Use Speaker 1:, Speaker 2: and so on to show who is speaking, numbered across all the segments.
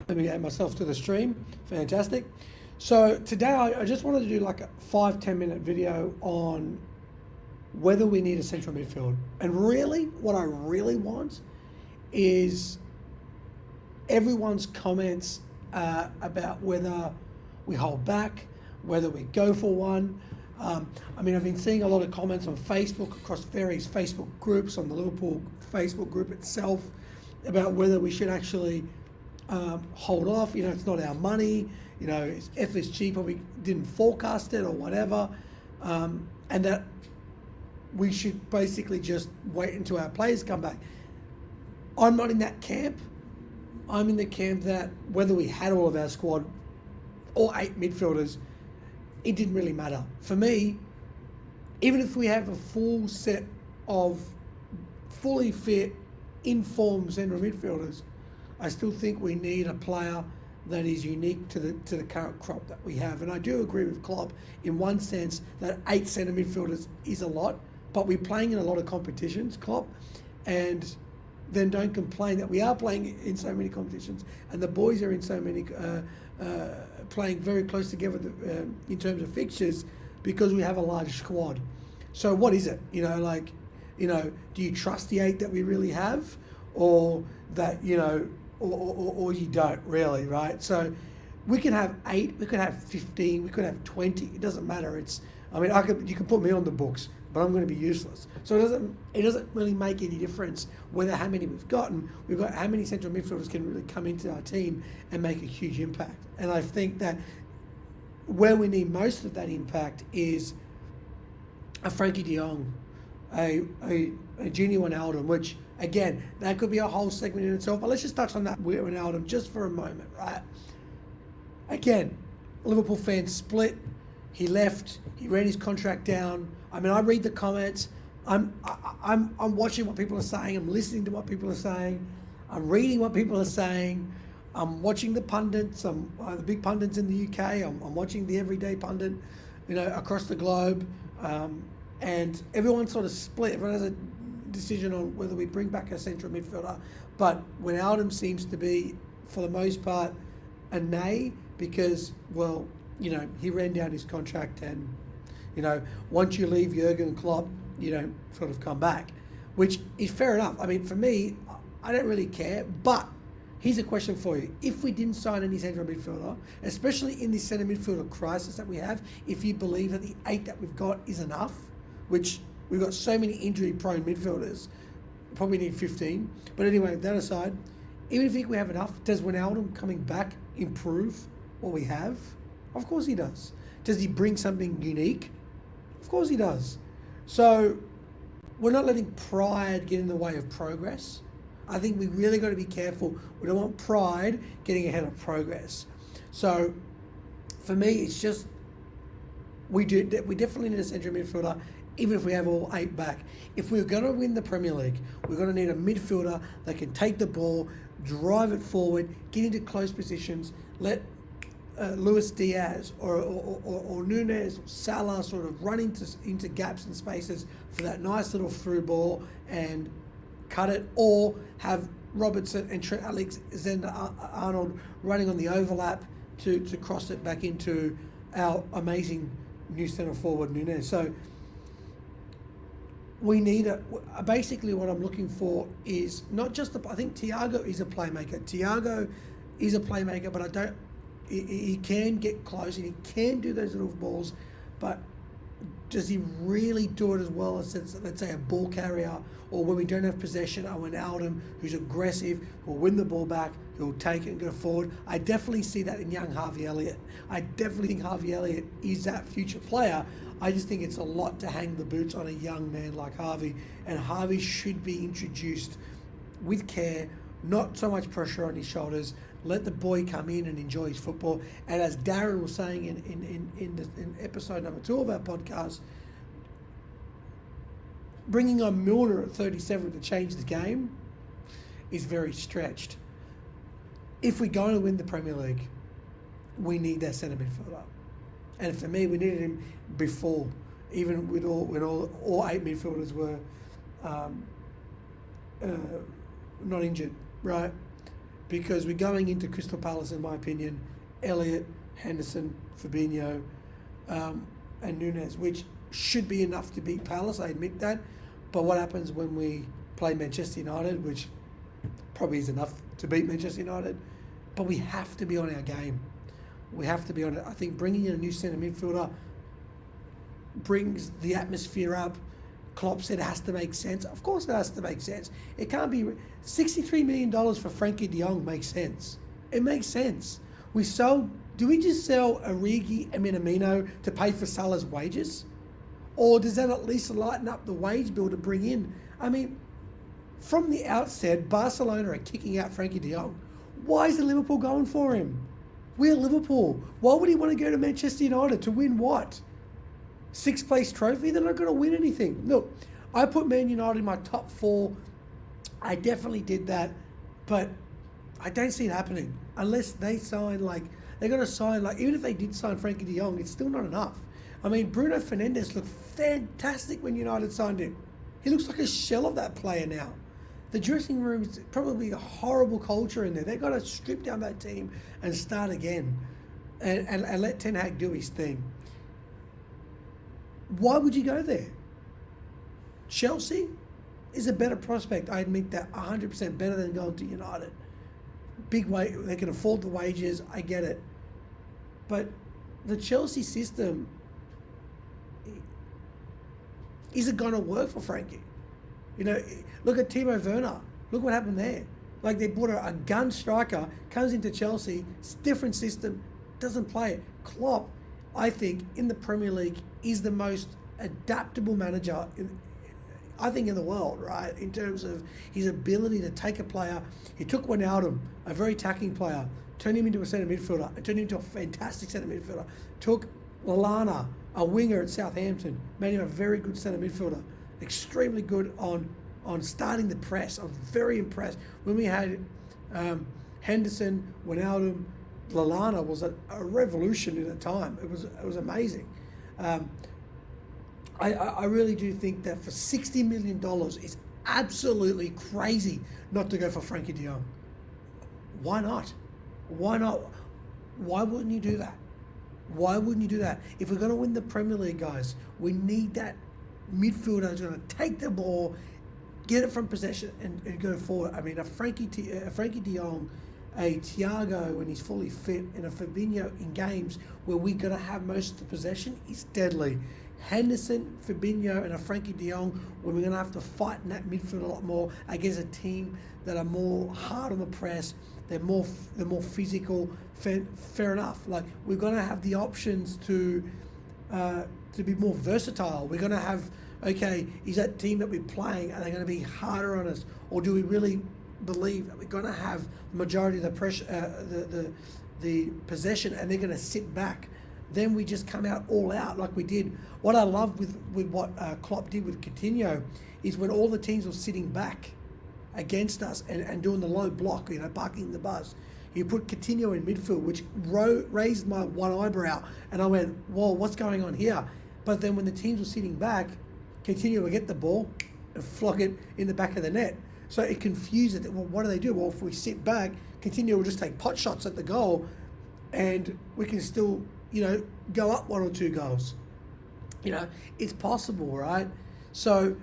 Speaker 1: Let me add myself to the stream. Fantastic. So today I just wanted to do like a 5-10 minute video on whether we need a central midfield. And really, what I really want is everyone's comments about whether we hold back, whether we go for one. I've been seeing a lot of comments on Facebook, across various Facebook groups, on the Liverpool Facebook group itself, about whether we should actually hold off. It's not our money. FSG probably didn't forecast it or whatever, and that we should basically just wait until our players come back. I'm not in that camp. I'm in the camp that whether we had all of our squad or 8 midfielders, it didn't really matter. For me, even if we have a full set of fully fit, informed central midfielders, I still think we need a player that is unique to the current crop that we have. And I do agree with Klopp in one sense that 8 centre midfielders is a lot, but we're playing in a lot of competitions, Klopp, and then don't complain that we are playing in so many competitions and the boys are in so many playing very close together in terms of fixtures, because we have a large squad. So what is it? Do you trust the 8 that we really have, or that or you don't really, right? So we can have 8, we could have 15, we could have 20. It doesn't matter. You can put me on the books, but I'm going to be useless. So it doesn't really make any difference whether how many we've gotten. We've got how many central midfielders can really come into our team and make a huge impact. And I think that where we need most of that impact is a Frankie de Jong, a Gini Wijnaldum, which again, that could be a whole segment in itself, but let's just touch on that Wijnaldum just for a moment, right? Again, Liverpool fans split. He left. He ran his contract down. I read the comments. I'm watching what people are saying. I'm listening to what people are saying. I'm reading what people are saying. I'm watching the pundits. The big pundits in the UK. I'm watching the everyday pundit, across the globe. And everyone's sort of split. Everyone has a decision on whether we bring back a central midfielder. But Wijnaldum seems to be, for the most part, a nay, because, he ran down his contract, and, once you leave Jurgen Klopp, you don't sort of come back, which is fair enough. For me, I don't really care, but here's a question for you. If we didn't sign any central midfielder, especially in this centre midfielder crisis that we have, if you believe that the 8 that we've got is enough, which we've got so many injury-prone midfielders, probably need 15. But anyway, that aside, even if you think we have enough, does Wijnaldum coming back improve what we have? Of course he does. Does he bring something unique? Of course he does. So we're not letting pride get in the way of progress. I think we really got to be careful. We don't want pride getting ahead of progress. So for me, it's just we definitely need a central midfielder, even if we have all 8 back. If we're going to win the Premier League, we're going to need a midfielder that can take the ball, drive it forward, get into close positions, let Luis Diaz or Nunez or Salah sort of run into gaps and spaces for that nice little through ball and cut it, or have Robertson and Trent Alexander-Arnold running on the overlap to cross it back into our amazing new centre forward Nunez. So we need basically what I'm looking for is not just I think Thiago is a playmaker. Thiago is a playmaker, but he can get close and he can do those little balls, but does he really do it as well as, let's say, a ball carrier, or when we don't have possession, a Wijnaldum who's aggressive, who'll win the ball back, who'll take it and go forward? I definitely see that in young Harvey Elliott. I definitely think Harvey Elliott is that future player. I just think it's a lot to hang the boots on a young man like Harvey, and Harvey should be introduced with care, not so much pressure on his shoulders. Let the boy come in and enjoy his football. And as Darren was saying in episode number 2 of our podcast, bringing on Milner at 37 to change the game is very stretched. If we're going to win the Premier League, we need that centre midfielder. And for me, we needed him before, even when all 8 midfielders were not injured, right? because we're going into Crystal Palace, in my opinion, Elliott, Henderson, Fabinho, and Nunes, which should be enough to beat Palace, I admit that. But what happens when we play Manchester United, which probably is enough to beat Manchester United, but we have to be on our game. We have to be on it. I think bringing in a new centre midfielder brings the atmosphere up. Klopp said it has to make sense. Of course it has to make sense. It can't be... $63 million for Frankie de Jong makes sense. It makes sense. Do we just sell Origi and Minamino to pay for Salah's wages? Or does that at least lighten up the wage bill to bring in? I mean, from the outset, Barcelona are kicking out Frankie de Jong. Why is Liverpool going for him? We're Liverpool. Why would he want to go to Manchester United to win what? Sixth place trophy? They're not going to win anything. Look, I put Man United in my top 4. I definitely did that, but I don't see it happening unless they sign they're going to sign even if they did sign Frankie de Jong, it's still not enough. I mean, Bruno Fernandes looked fantastic when United signed him. He looks like a shell of that player now. The dressing room is probably a horrible culture in there. They've got to strip down that team and start again and let Ten Hag do his thing. Why would you go there? Chelsea is a better prospect. I admit that, 100% better than going to United. Big way, they can afford the wages. I get it, but the Chelsea system isn't going to work for Frankie. Look at Timo Werner. Look what happened there. They brought a gun striker, comes into Chelsea, different system, doesn't play it. Klopp, I think, in the Premier League, is the most adaptable manager in the world, right? In terms of his ability to take a player. He took Wijnaldum, a very attacking player, turned him into a centre midfielder, and turned him into a fantastic centre midfielder. Took Lallana, a winger at Southampton, made him a very good centre midfielder. Extremely good on starting the press. I'm very impressed. When we had Henderson, Wijnaldum, Lallana was a revolution in a time. It was amazing. I really do think that for $60 million, it's absolutely crazy not to go for Frankie de Jong. Why not? Why not? Why wouldn't you do that? Why wouldn't you do that? If we're going to win the Premier League, guys, we need that midfielder who's going to take the ball, get it from possession, and go forward. I mean, a Frankie de Jong, a Thiago when he's fully fit, and a Fabinho in games where we're going to have most of the possession is deadly. Henderson, Fabinho, and a Frankie de Jong when we're going to have to fight in that midfield a lot more against a team that are more hard on the press. They're more physical. Fair enough. We're going to have the options to be more versatile. We're going to have, is that team that we're playing, are they going to be harder on us, or do we really believe that we're going to have the majority of the pressure, the possession, and they're going to sit back? Then we just come out all out like we did. What I love with what Klopp did with Coutinho is when all the teams were sitting back against us and doing the low block, barking the buzz. You put Coutinho in midfield, which raised my one eyebrow, and I went, whoa, what's going on here? But then when the teams were sitting back, Coutinho would get the ball and flog it in the back of the net. So it confused it. Well, what do they do? Well, if we sit back, Coutinho will just take pot shots at the goal, and we can still, go up 1 or 2 goals. It's possible, right? So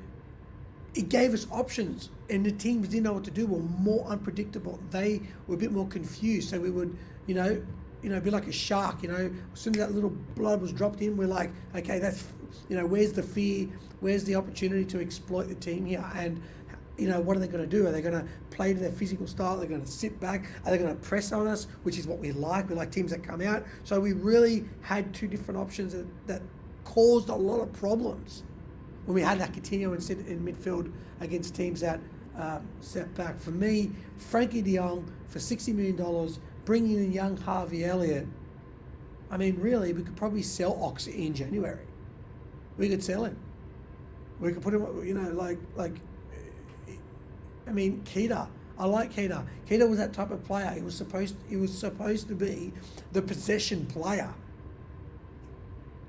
Speaker 1: it gave us options, and the teams didn't know what to do, were more unpredictable. They were a bit more confused. So we would, be like a shark, as soon as that little blood was dropped in, we're like, okay, that's, where's the fear? Where's the opportunity to exploit the team here? And, what are they going to do? Are they going to play to their physical style? Are they going to sit back? Are they going to press on us, which is what we like? We like teams that come out. So we really had 2 different options that caused a lot of problems when we had that Coutinho and sit in midfield against teams that set back. For me, Frankie de Jong for $60 million, bringing in young Harvey Elliott. I mean, really, we could probably sell Ox in January. We could sell him. We could put him, Keita. I like Keita. Keita was that type of player. He was supposed to be the possession player.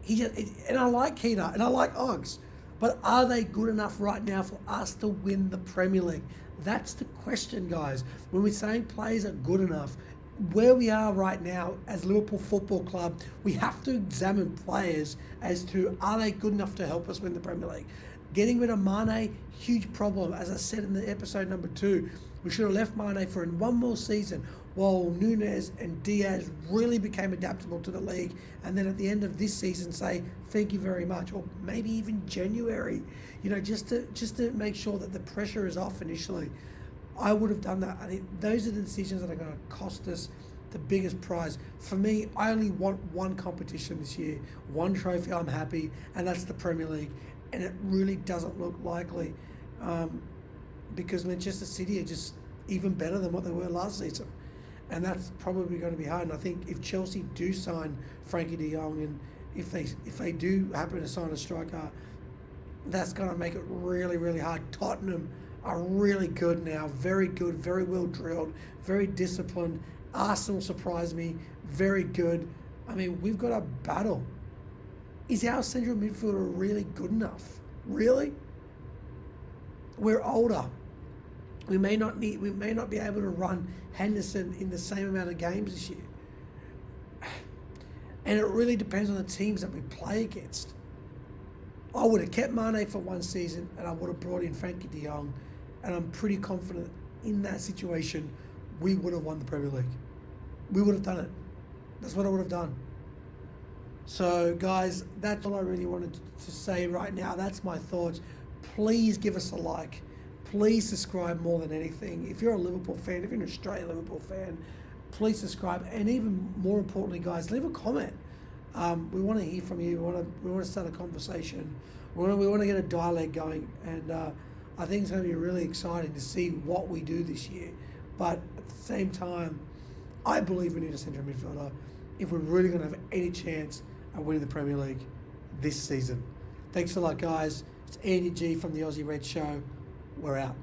Speaker 1: And I like Keita, and I like Oggs. But are they good enough right now for us to win the Premier League? That's the question, guys. When we're saying players are good enough, where we are right now as Liverpool Football Club, we have to examine players as to, are they good enough to help us win the Premier League? Getting rid of Mane, huge problem. As I said in the episode number 2, we should have left Mane for one more season while Nunes and Diaz really became adaptable to the league, and then at the end of this season say thank you very much, or maybe even January, just to make sure that the pressure is off initially. I would have done that. I think those are the decisions that are going to cost us the biggest prize. For me, I only want one competition this year, one trophy. I'm happy, and that's the Premier League. And it really doesn't look likely because Manchester City are just even better than what they were last season. And that's probably going to be hard. And I think if Chelsea do sign Frankie de Jong, and if they do happen to sign a striker, that's going to make it really, really hard. Tottenham are really good now, very good, very well drilled, very disciplined. Arsenal surprised me, very good. I mean, we've got a battle. Is our central midfielder really good enough? Really? We're older. We may not be able to run Henderson in the same amount of games this year. And it really depends on the teams that we play against. I would have kept Mane for one season and I would have brought in Frankie de Jong, and I'm pretty confident in that situation we would have won the Premier League. We would have done it. That's what I would have done. So guys, that's all I really wanted to say right now. That's my thoughts. Please give us a like. Please subscribe more than anything. If you're a Liverpool fan, if you're an Australian Liverpool fan, please subscribe. And even more importantly, guys, leave a comment. We want to hear from you. We want to start a conversation. We want to get a dialogue going. And I think it's going to be really exciting to see what we do this year. But at the same time, I believe we need a central midfielder if we're really going to have any chance at winning the Premier League this season. Thanks a lot, guys. It's Andy G from the Aussie Red Show. We're out.